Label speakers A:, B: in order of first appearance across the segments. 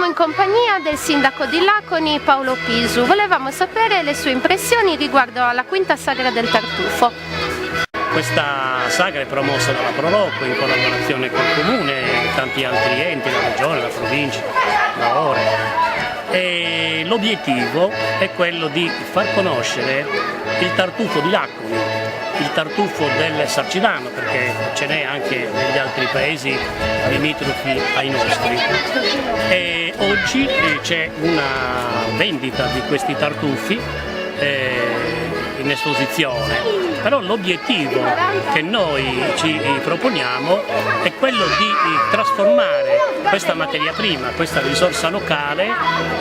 A: Siamo in compagnia del sindaco di Laconi, Paolo Pisu. Volevamo sapere le sue impressioni riguardo alla quinta sagra del tartufo.
B: Questa sagra è promossa dalla Proloco in collaborazione col Comune e tanti altri enti, la Regione, la Provincia, la Ore. E l'obiettivo è quello di far conoscere il tartufo di Laconi, il tartufo del Sarcidano, perché ce n'è anche negli altri paesi limitrofi ai nostri. E oggi c'è una vendita di questi tartufi in esposizione, però l'obiettivo che noi ci proponiamo è quello di trasformare questa materia prima, questa risorsa locale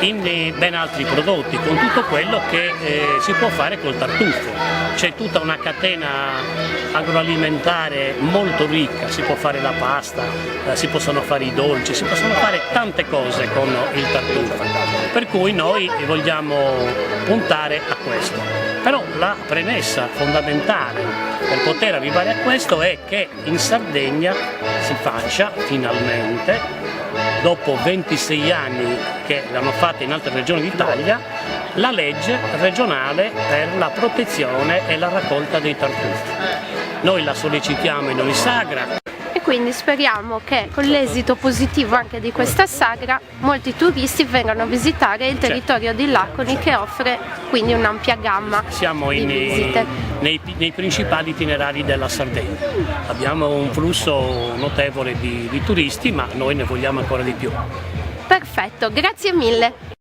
B: in ben altri prodotti, con tutto quello che si può fare col tartufo. C'è tutta una catena agroalimentare molto ricca, si può fare la pasta, si possono fare i dolci, si possono fare tante cose con il tartufo, per cui noi vogliamo puntare a questo. Però la premessa fondamentale per poter arrivare a questo è che in Sardegna si faccia finalmente, dopo 26 anni che l'hanno fatta in altre regioni d'Italia, la legge regionale per la protezione e la raccolta dei tartufi. Noi la sollecitiamo in ogni sagra.
A: E quindi speriamo che con l'esito positivo anche di questa sagra molti turisti vengano a visitare il territorio di Laconi, che offre quindi un'ampia gamma di visite.
B: Nei principali itinerari della Sardegna. Abbiamo un flusso notevole di turisti, ma noi ne vogliamo ancora di più.
A: Perfetto, grazie mille.